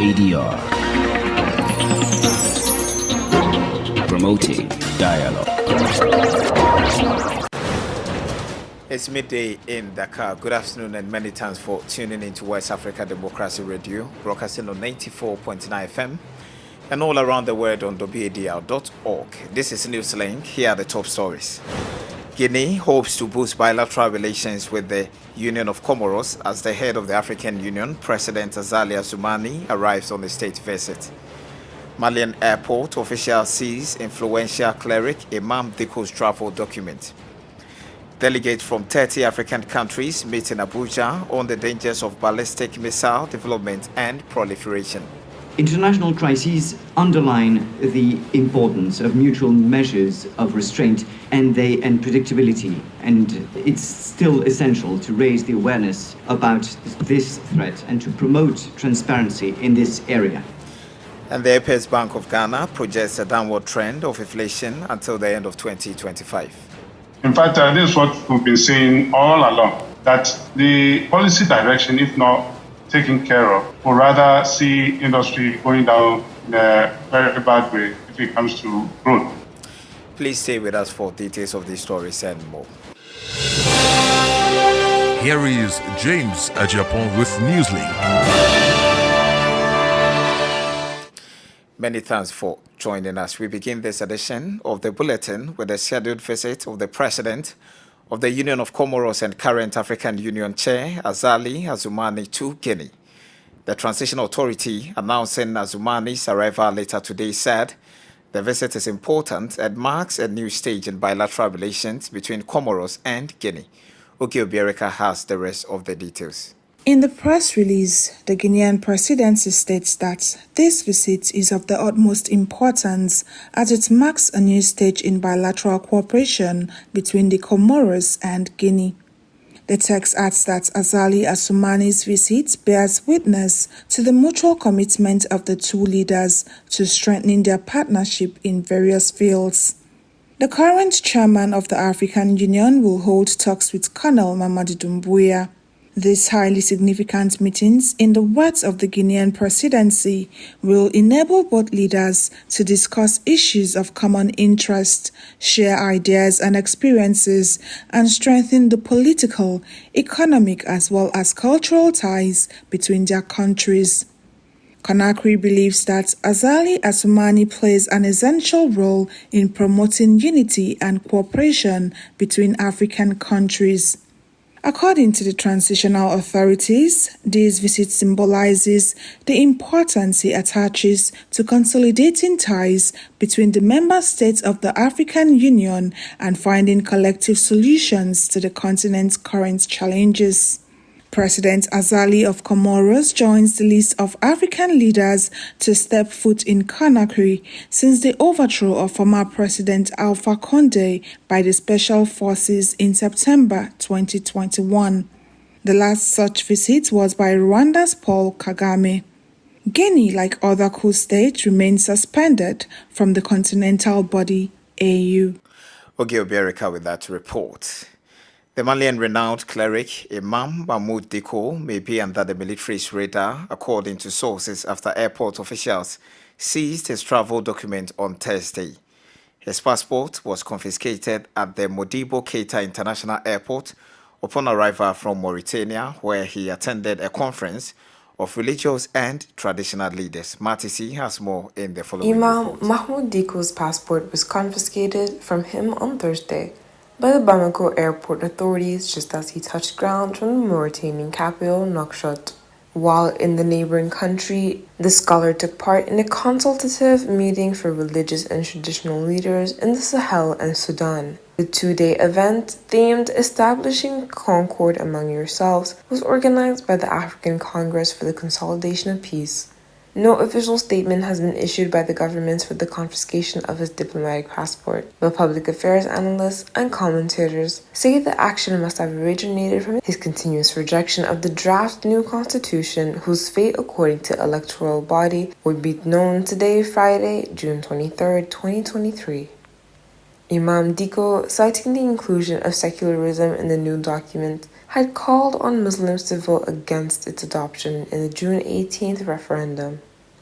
WADR, promoting dialogue. It's midday in Dakar. Good afternoon and many thanks for tuning into West Africa Democracy Radio, broadcasting on 94.9 FM and all around the world on WADR.org. This is Newslink. Here are the top stories. Guinea hopes to boost bilateral relations with the Union of Comoros as the head of the African Union, President Azali Assoumani, arrives on a state visit. Malian airport officials seize influential cleric Imam Diko's travel document. Delegates from 30 African countries meet in Abuja on the dangers of ballistic missile development and proliferation. International crises underline the importance of mutual measures of restraint and predictability, and it's still essential to raise the awareness about this threat and to promote transparency in this area. And the Apex Bank of Ghana projects a downward trend of inflation until the end of 2025. In fact, this is what we've been saying all along, that the policy direction, if not taken care of, or rather see industry going down in a very bad way if it comes to growth. Please stay with us for details of these stories and more. Here is James Adjapong with Newslink. Many thanks for joining us. We begin this edition of the Bulletin with a scheduled visit of the President of the Union of Comoros and current African Union Chair, Azali Assoumani, to Guinea. The Transition Authority, announcing Assoumani's arrival later today, said the visit is important and marks a new stage in bilateral relations between Comoros and Guinea. Obiorika has the rest of the details. In the press release, the Guinean presidency states that this visit is of the utmost importance as it marks a new stage in bilateral cooperation between the Comoros and Guinea. The text adds that Azali Assoumani's visit bears witness to the mutual commitment of the two leaders to strengthening their partnership in various fields. The current chairman of the African Union will hold talks with Colonel Mamadi Doumbouya. These highly significant meetings, in the words of the Guinean presidency, will enable both leaders to discuss issues of common interest, share ideas and experiences, and strengthen the political, economic as well as cultural ties between their countries. Conakry believes that Azali Assoumani plays an essential role in promoting unity and cooperation between African countries. According to the transitional authorities, this visit symbolizes the importance he attaches to consolidating ties between the member states of the African Union and finding collective solutions to the continent's current challenges. President Azali of Comoros joins the list of African leaders to step foot in Conakry since the overthrow of former President Alpha Condé by the Special Forces in September 2021. The last such visit was by Rwanda's Paul Kagame. Guinea, like other cool states, remains suspended from the continental body AU. Obiorika with that report. The Malian renowned cleric Imam Mahmoud Diko may be under the military's radar, according to sources, after airport officials seized his travel document on Thursday. His passport was confiscated at the Modibo Keita International Airport upon arrival from Mauritania, where he attended a conference of religious and traditional leaders. Matisi has more in the following report. Imam Mahmoud Diko's passport was confiscated from him on Thursday by the Bamako airport authorities just as he touched ground from the Mauritanian capital, Nouakchott. While in the neighboring country, the scholar took part in a consultative meeting for religious and traditional leaders in the Sahel and Sudan. The two-day event, themed Establishing Concord Among Yourselves, was organized by the African Congress for the Consolidation of Peace. No official statement has been issued by the government for the confiscation of his diplomatic passport, but public affairs analysts and commentators say the action must have originated from his continuous rejection of the draft new constitution, whose fate, according to electoral body, would be known today, Friday, June 23, 2023. Imam Diko, citing the inclusion of secularism in the new document, had called on Muslims to vote against its adoption in the June 18th referendum.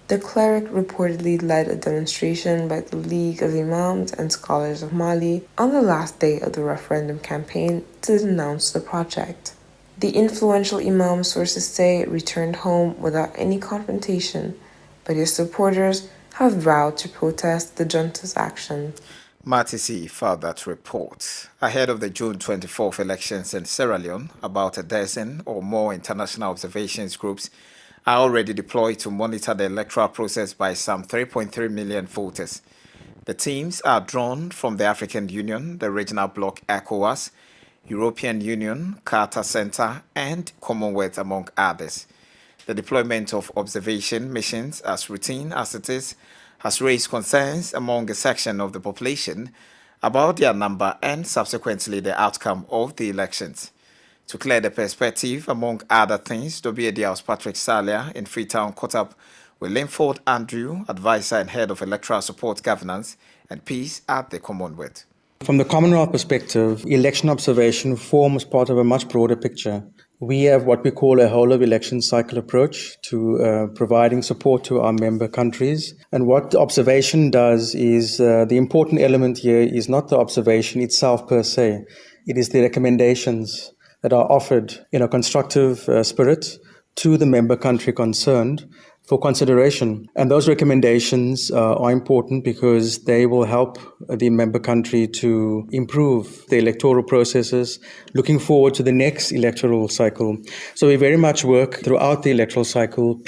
The cleric reportedly led a demonstration by the League of Imams and Scholars of Mali on the last day of the referendum campaign to denounce the project. The influential imam, sources say, returned home without any confrontation, but his supporters have vowed to protest the junta's action. Matisi filed that report. Ahead of the June 24th elections in Sierra Leone, about a dozen or more international observations groups are already deployed to monitor the electoral process by some 3.3 million voters. The teams are drawn from the African Union, the regional bloc ECOWAS, European Union, Carter Center, and Commonwealth, among others. The deployment of observation missions, as routine as it is, has raised concerns among a section of the population about their number and subsequently the outcome of the elections. To clear the perspective, among other things, WADR's Patrick Salia in Freetown caught up with Linford Andrew, advisor and head of electoral support governance and peace at the Commonwealth. From the Commonwealth perspective, election observation forms part of a much broader picture. We have what we call a whole of election cycle approach to providing support to our member countries. And what the observation does is the important element here is not the observation itself per se. It is the recommendations that are offered in a constructive spirit to the member country concerned for consideration. And those recommendations are important because they will help the member country to improve the electoral processes, looking forward to the next electoral cycle. So we very much work throughout the electoral cycle.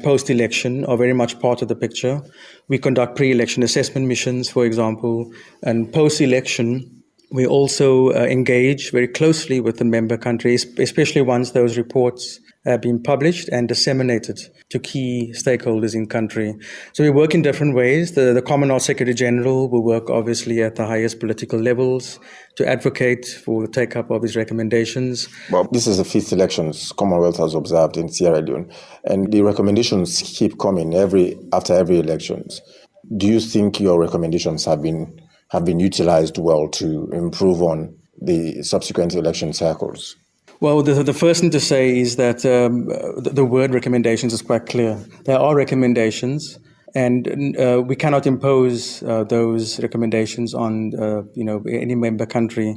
Post-election are very much part of the picture. We conduct pre-election assessment missions, for example, and post-election we also engage very closely with the member countries, especially once those reports have been published and disseminated to key stakeholders in country. So we work in different ways. The Commonwealth Secretary General will work obviously at the highest political levels to advocate for the take-up of these recommendations. Well, this is the fifth elections Commonwealth has observed in Sierra Leone, and the recommendations keep coming after every elections. Do you think your recommendations have been utilized well to improve on the subsequent election cycles? Well, the first thing to say is that the word recommendations is quite clear. There are recommendations, and we cannot impose those recommendations on any member country.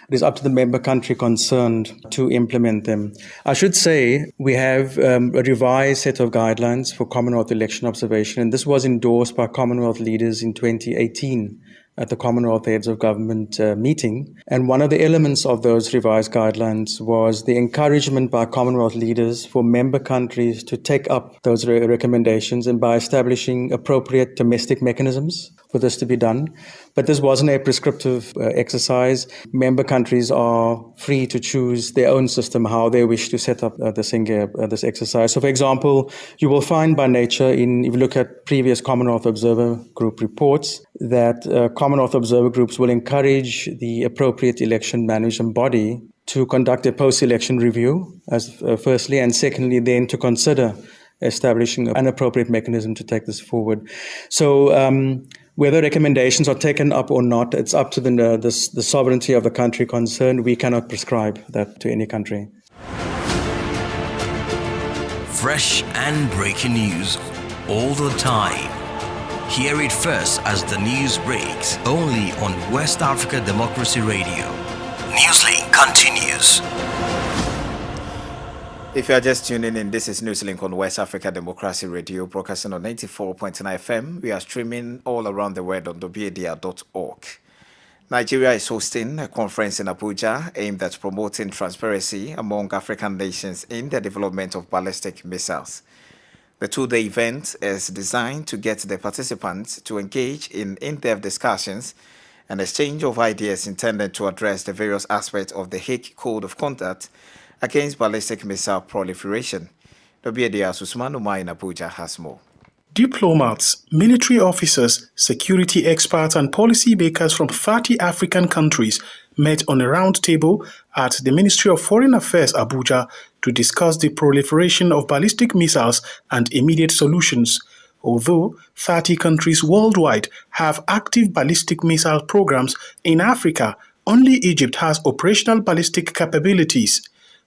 It is up to the member country concerned to implement them. I should say we have a revised set of guidelines for Commonwealth election observation, and this was endorsed by Commonwealth leaders in 2018. At the Commonwealth Heads of Government meeting. And one of the elements of those revised guidelines was the encouragement by Commonwealth leaders for member countries to take up those recommendations and by establishing appropriate domestic mechanisms for this to be done. But this wasn't a prescriptive exercise. Member countries are free to choose their own system, how they wish to set up this exercise. So, for example, you will find by nature, if you look at previous Commonwealth Observer Group reports, that Commonwealth Observer Groups will encourage the appropriate election management body to conduct a post-election review, firstly, and secondly, then to consider establishing an appropriate mechanism to take this forward. So, whether recommendations are taken up or not, it's up to the sovereignty of the country concerned. We cannot prescribe that to any country. Fresh and breaking news all the time. Hear it first as the news breaks, only on West Africa Democracy Radio. Newslink continues. If you are just tuning in, this is Newslink on West Africa Democracy Radio, broadcasting on 94.9 FM. We are streaming all around the world on WADR.org. Nigeria is hosting a conference in Abuja aimed at promoting transparency among African nations in the development of ballistic missiles. The two-day event is designed to get the participants to engage in in-depth discussions and exchange of ideas intended to address the various aspects of the Hague Code of Conduct against ballistic missile proliferation. WADR's Usman Umar in Abuja has more. Diplomats, military officers, security experts, and policy makers from 30 African countries met on a round table at the Ministry of Foreign Affairs, Abuja, to discuss the proliferation of ballistic missiles and immediate solutions. Although 30 countries worldwide have active ballistic missile programs, in Africa, only Egypt has operational ballistic capabilities.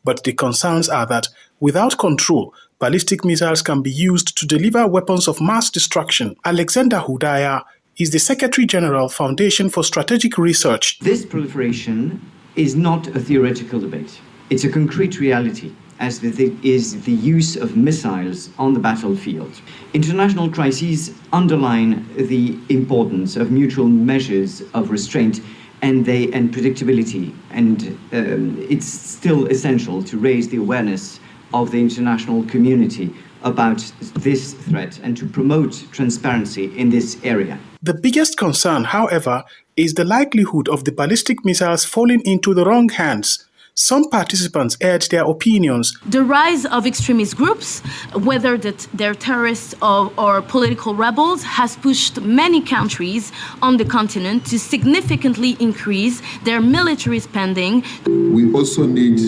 But the concerns are that without control, ballistic missiles can be used to deliver weapons of mass destruction. Alexander Hudaya is the Secretary General, Foundation for Strategic Research. This proliferation is not a theoretical debate. It's a concrete reality, as is the use of missiles on the battlefield. International crises underline the importance of mutual measures of restraint and predictability, and it's still essential to raise the awareness of the international community about this threat and to promote transparency in this area. The biggest concern, however, is the likelihood of the ballistic missiles falling into the wrong hands. Some participants aired their opinions. The rise of extremist groups, whether they're terrorists or political rebels, has pushed many countries on the continent to significantly increase their military spending. We also need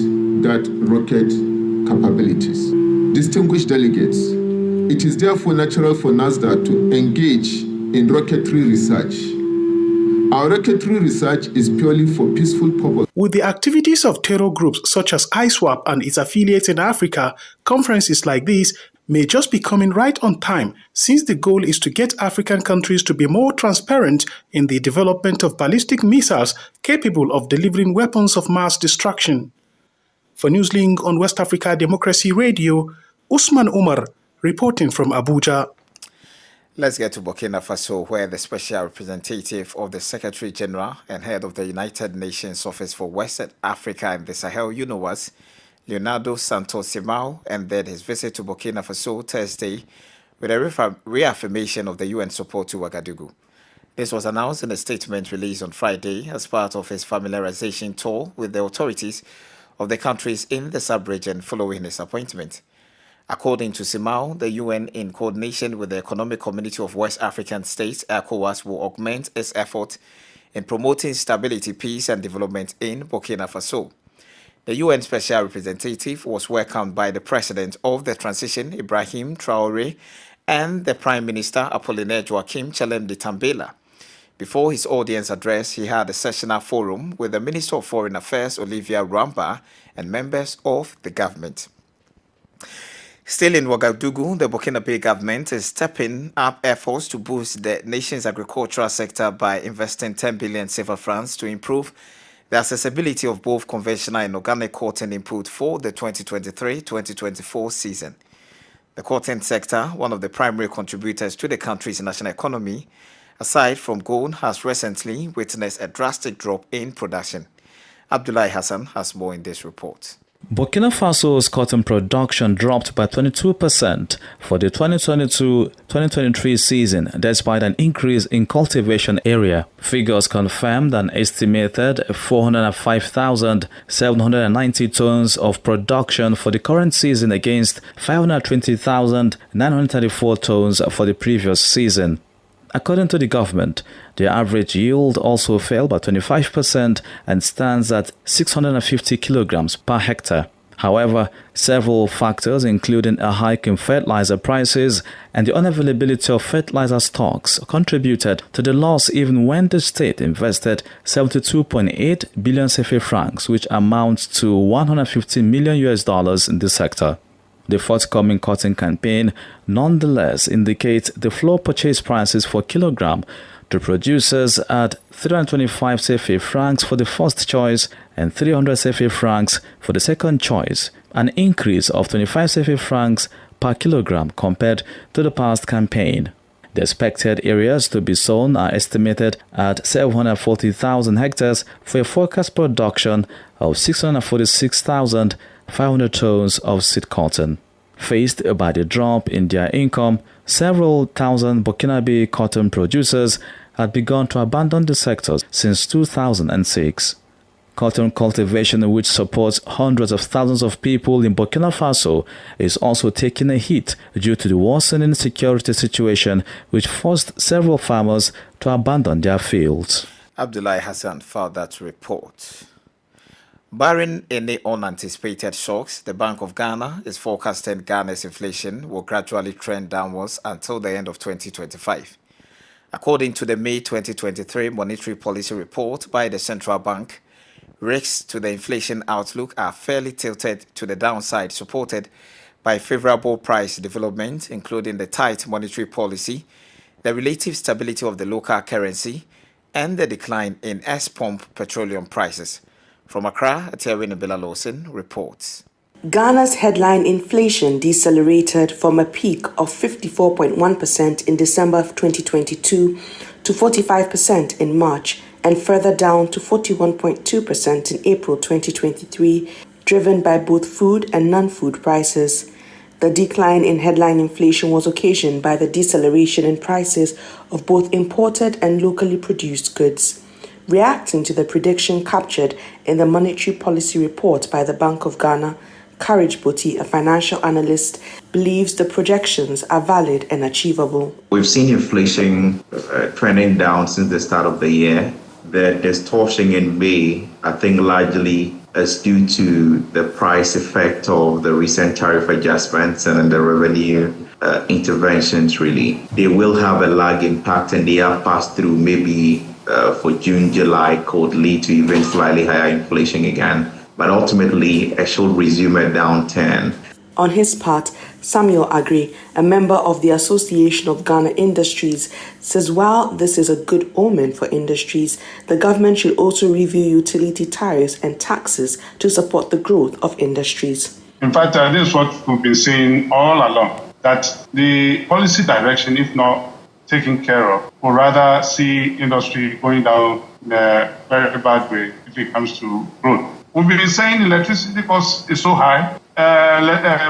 that rocket capabilities. Distinguished delegates, it is therefore natural for NASDA to engage in rocketry research. Our rocketry research is purely for peaceful purpose. With the activities of terror groups such as ISWAP and its affiliates in Africa, conferences like this may just be coming right on time, since the goal is to get African countries to be more transparent in the development of ballistic missiles capable of delivering weapons of mass destruction. For Newslink on West Africa Democracy Radio, Usman Umar reporting from Abuja. Let's get to Burkina Faso, where the special representative of the Secretary General and head of the United Nations Office for West Africa and the Sahel, UNOWAS, Leonardo Santos Simao, ended his visit to Burkina Faso Thursday with a reaffirmation of the UN support to Ouagadougou. This was announced in a statement released on Friday as part of his familiarization tour with the authorities of the countries in the sub-region following his appointment. According to Simao, the UN, in coordination with the Economic Community of West African States, ECOWAS, will augment its effort in promoting stability, peace and development in Burkina Faso. The UN Special Representative was welcomed by the President of the Transition, Ibrahim Traoré, and the Prime Minister, Apollinaire Joachim Tchelem Tambela. Before his audience address, he had a sessional forum with the Minister of Foreign Affairs, Olivia Ramba, and members of the government. Still in Ouagadougou, the Burkina Faso government is stepping up efforts to boost the nation's agricultural sector by investing 10 billion CFA francs to improve the accessibility of both conventional and organic cotton input for the 2023-2024 season. The cotton sector, one of the primary contributors to the country's national economy, aside from gold, has recently witnessed a drastic drop in production. Abdullahi Hassan has more in this report. Burkina Faso's cotton production dropped by 22% for the 2022-2023 season, despite an increase in cultivation area. Figures confirmed an estimated 405,790 tons of production for the current season against 520,934 tons for the previous season. According to the government, the average yield also fell by 25% and stands at 650 kilograms per hectare. However, several factors, including a hike in fertilizer prices and the unavailability of fertilizer stocks, contributed to the loss even when the state invested 72.8 billion CFA francs, which amounts to $150 million in the sector. The forthcoming cotton campaign nonetheless indicates the floor purchase prices for kilogram to producers at 325 CFA francs for the first choice and 300 CFA francs for the second choice, an increase of 25 CFA francs per kilogram compared to the past campaign. The expected areas to be sown are estimated at 740,000 hectares for a forecast production of 646,500 tons of seed cotton. Faced by the drop in their income, several thousand Burkinabe cotton producers had begun to abandon the sector since 2006. Cotton cultivation, which supports hundreds of thousands of people in Burkina Faso, is also taking a hit due to the worsening security situation, which forced several farmers to abandon their fields. Abdullahi Hassan filed that report. Barring any unanticipated shocks, the Bank of Ghana is forecasting Ghana's inflation will gradually trend downwards until the end of 2025. According to the May 2023 Monetary Policy Report by the Central Bank, risks to the inflation outlook are fairly tilted to the downside, supported by favorable price development, including the tight monetary policy, the relative stability of the local currency, and the decline in S-pump petroleum prices. From Accra, Atiawin Lawson reports. Ghana's headline inflation decelerated from a peak of 54.1% in December of 2022 to 45% in March and further down to 41.2% in April 2023, driven by both food and non-food prices. The decline in headline inflation was occasioned by the deceleration in prices of both imported and locally produced goods. Reacting to the prediction captured in the monetary policy report by the Bank of Ghana, Courage Boti, a financial analyst, believes the projections are valid and achievable. We've seen inflation trending down since the start of the year. The distortion in May, I think, largely is due to the price effect of the recent tariff adjustments and the revenue interventions, really. They will have a lag impact, and they have passed through maybe for June, July could lead to even slightly higher inflation again. But ultimately, it should resume a downturn. On his part, Samuel Agri, a member of the Association of Ghana Industries, says while this is a good omen for industries, the government should also review utility tariffs and taxes to support the growth of industries. In fact, this is what we've been saying all along, that the policy direction, if not taken care of, will rather see industry going down in a very bad way if it comes to growth. We've been saying electricity cost is so high,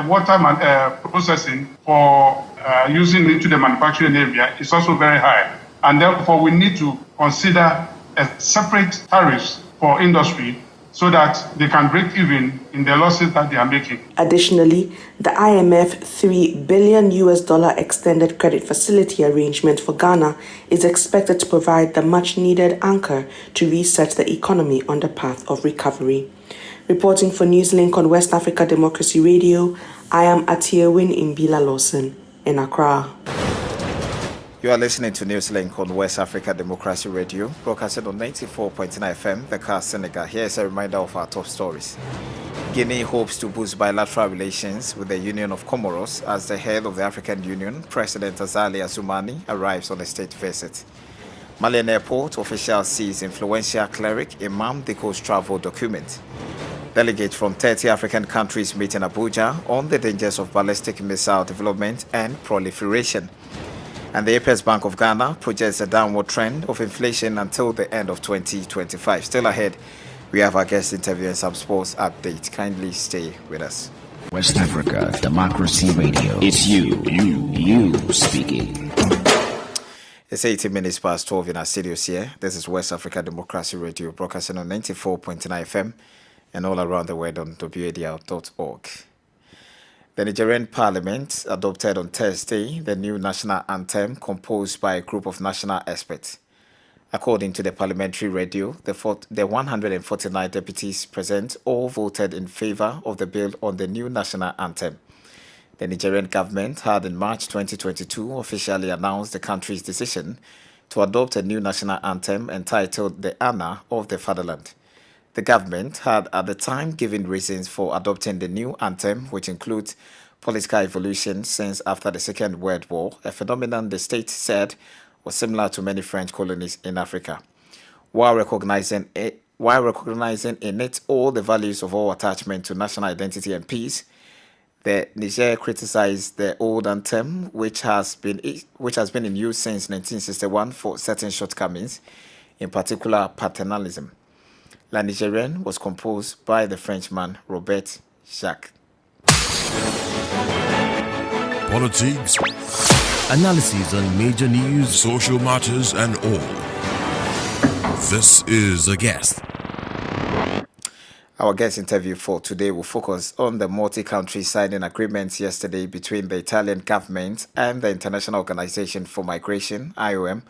water processing for using into the manufacturing area is also very high. And therefore, we need to consider a separate tariffs for industry so that they can break even in the losses that they are making. Additionally, the IMF $3 billion extended credit facility arrangement for Ghana is expected to provide the much-needed anchor to reset the economy on the path of recovery. Reporting for Newslink on West Africa Democracy Radio, I am Atiawin Imbila Lawson in Accra. You are listening to Newslink on West Africa Democracy Radio, broadcasted on 94.9 FM, Dakar, Senegal. Here is a reminder of our top stories. Guinea hopes to boost bilateral relations with the Union of Comoros as the head of the African Union, President Azali Assoumani, arrives on a state visit. Malian Airport officials seize influential cleric Imam Diko's travel document. Delegates from 30 African countries meet in Abuja on the dangers of ballistic missile development and proliferation. And the Apex Bank of Ghana projects a downward trend of inflation until the end of 2025. Still ahead, we have our guest interview and some sports update. Kindly stay with us. West Africa Democracy Radio. It's you speaking. It's 18 minutes past 12 in our studios here. This is West Africa Democracy Radio, broadcasting on 94.9 FM and all around the world on WADR.org. The Nigerian Parliament adopted on Thursday the new national anthem composed by a group of national experts. According to the parliamentary radio, the 149 deputies present all voted in favor of the bill on the new national anthem. The Nigerian government had in March 2022 officially announced the country's decision to adopt a new national anthem entitled The Honor of the Fatherland. The government had at the time given reasons for adopting the new anthem, which includes political evolution since after the Second World War, a phenomenon the state said was similar to many French colonies in Africa. While recognizing in it all the values of all attachment to national identity and peace, the Niger criticized the old anthem, which has been in use since 1961 for certain shortcomings, in particular paternalism. La Nigérienne was composed by the Frenchman Robert Jacques. Politics, Analysis on major news, social matters, and all. This is a guest. Our guest interview for today will focus on the multi-country signing agreements yesterday between the Italian government and the International Organization for Migration, IOM,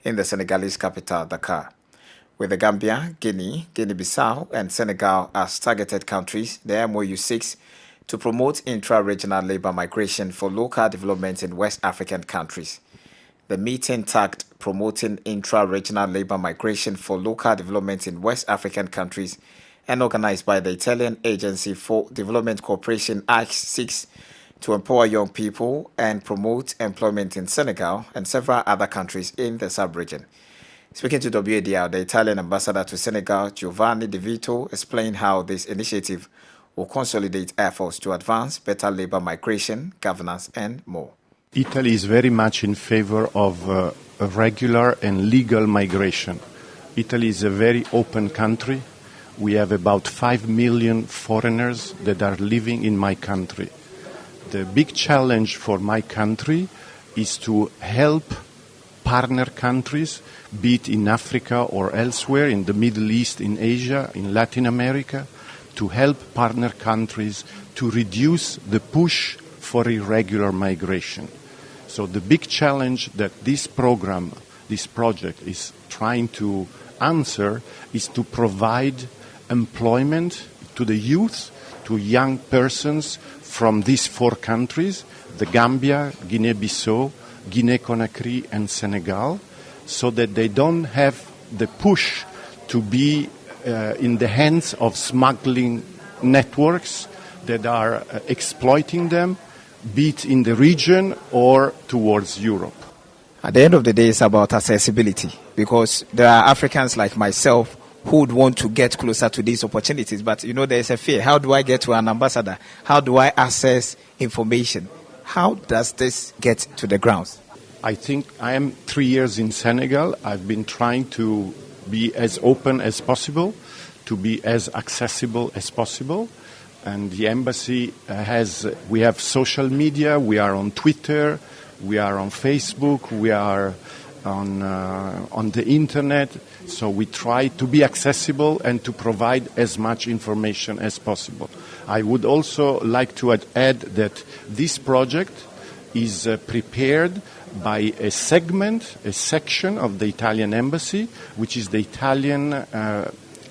in the Senegalese capital, Dakar. With the Gambia, Guinea, Guinea-Bissau, and Senegal as targeted countries, the MOU seeks to promote intra-regional labor migration for local development in West African countries. The meeting tagged promoting intra-regional labor migration for local development in West African countries and organized by the Italian Agency for Development Cooperation seeks to empower young people and promote employment in Senegal and several other countries in the sub-region. Speaking to WADR, the Italian ambassador to Senegal, Giovanni De Vito, explained how this initiative will consolidate efforts to advance better labor migration, governance, and more. Italy is very much in favor of a regular and legal migration. Italy is a very open country. We have about 5 million foreigners that are living in my country. The big challenge for my country is to help partner countries, be it in Africa or elsewhere, in the Middle East, in Asia, in Latin America, to help partner countries to reduce the push for irregular migration. So the big challenge that this project is trying to answer is to provide employment to the youth, to young persons from these 4 countries, the Gambia, Guinea-Bissau, Guinea-Conakry and Senegal, so that they don't have the push to be in the hands of smuggling networks that are exploiting them, be it in the region or towards Europe. At the end of the day, it's about accessibility, because there are Africans like myself who would want to get closer to these opportunities. But, there's a fear. How do I get to an ambassador? How do I access information? How does this get to the grounds? I think I am 3 years in Senegal. I've been trying to be as open as possible, to be as accessible as possible. And the embassy we have social media, we are on Twitter, we are on Facebook, we are on the internet. So we try to be accessible and to provide as much information as possible. I would also like to add that this project is prepared by a section of the Italian embassy, which is the Italian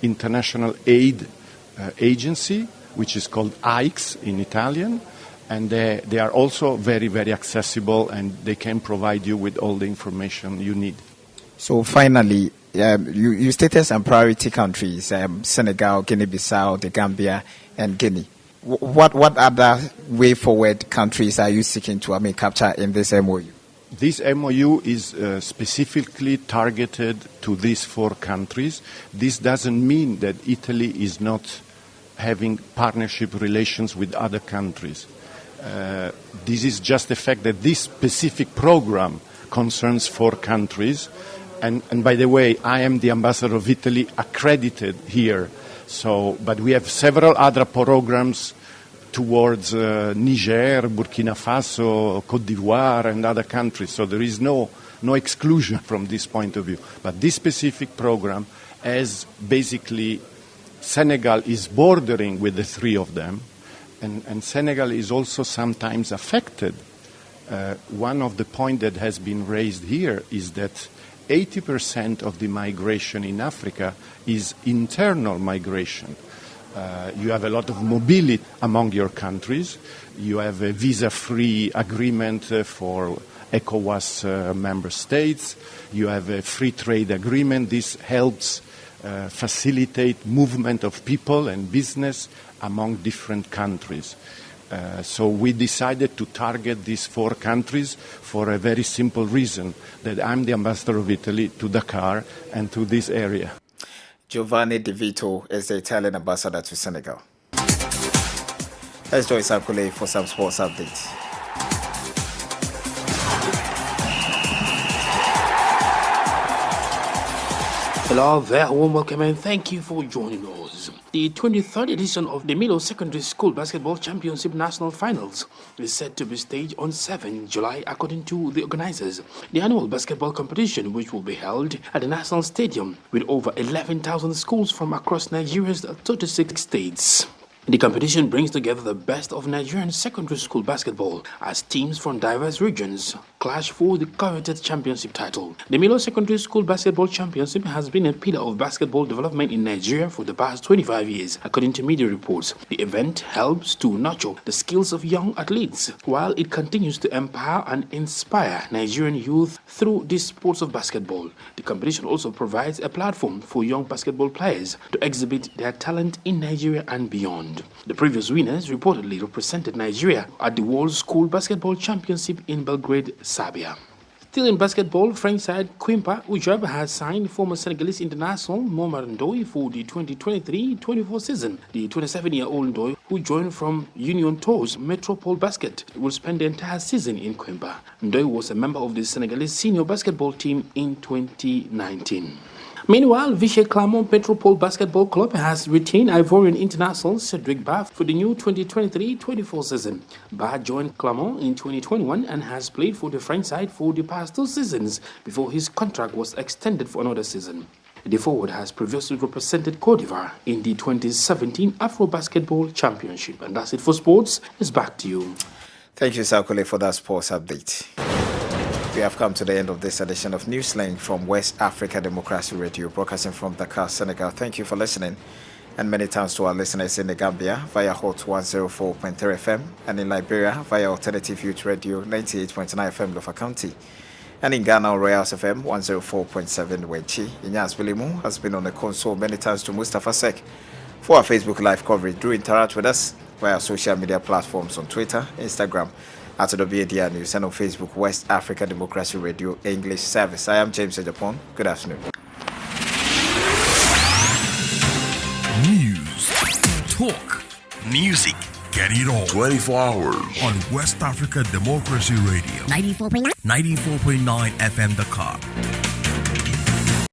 International Aid Agency, which is called AIX in Italian. And they are also very, very accessible, and they can provide you with all the information you need. So finally, you stated some priority countries, Senegal, Guinea-Bissau, the Gambia, and Guinea. What other way forward countries are you seeking to capture in this MOU? This MOU is specifically targeted to these 4 countries. This doesn't mean that Italy is not having partnership relations with other countries. This is just the fact that this specific program concerns 4 countries. And by the way, I am the ambassador of Italy accredited here. But we have several other programs towards Niger, Burkina Faso, Côte d'Ivoire, and other countries. So there is no exclusion from this point of view. But this specific program, as basically Senegal is bordering with the 3 of them, and Senegal is also sometimes affected. One of the points that has been raised here is that 80% of the migration in Africa is internal migration. You have a lot of mobility among your countries. You have a visa-free agreement for ECOWAS member states. You have a free trade agreement. This helps facilitate movement of people and business among different countries. So we decided to target these 4 countries for a very simple reason, that I'm the ambassador of Italy to Dakar and to this area. Giovanni De Vito is the Italian ambassador to Senegal. Let's join Sakule for some sports updates. Hello there, warm welcome and thank you for joining us. The 23rd edition of the Milo Secondary School Basketball Championship National Finals is set to be staged on 7 July according to the organizers. The annual basketball competition, which will be held at the National Stadium with over 11,000 schools from across Nigeria's 36 states. The competition brings together the best of Nigerian secondary school basketball as teams from diverse regions clash for the coveted championship title. The Milo Secondary School Basketball Championship has been a pillar of basketball development in Nigeria for the past 25 years, according to media reports. The event helps to nurture the skills of young athletes, while it continues to empower and inspire Nigerian youth through the sports of basketball. The competition also provides a platform for young basketball players to exhibit their talent in Nigeria and beyond. England. The previous winners reportedly represented Nigeria at the World School Basketball Championship in Belgrade, Serbia. Still in basketball, French side Quimper Ujab has signed former Senegalese international Momar Ndoye for the 2023-24 season. The 27-year-old Ndoye, who joined from Union Tours Metropole Basket, will spend the entire season in Quimper. Ndoye was a member of the Senegalese senior basketball team in 2019. Meanwhile, Vichy Clermont Metropole Basketball Club has retained Ivorian international Cedric Ba for the new 2023-24 season. Ba joined Clermont in 2021 and has played for the French side for the past 2 seasons before his contract was extended for another season. The forward has previously represented Côte d'Ivoire in the 2017 Afro Basketball Championship. And that's it for sports. It's back to you. Thank you, Sakule, for that sports update. We have come to the end of this edition of Newslink from West Africa Democracy Radio, broadcasting from Dakar, Senegal. Thank you for listening, and many thanks to our listeners in the Gambia via Hot 104.3 FM and in Liberia via Alternative Youth Radio 98.9 FM Lofa County, and in Ghana on Royals FM 104.7 Wenchi. Inyas Bilimu has been on the console. Many thanks to Mustafa Sek for our Facebook live coverage. Do interact with us via social media platforms on Twitter, Instagram, at WADR News, and on Facebook, West Africa Democracy Radio English Service. I am James Adjapong. Good afternoon. News, talk, music, get it all 24 hours on West Africa Democracy Radio 94.9 FM Dakar.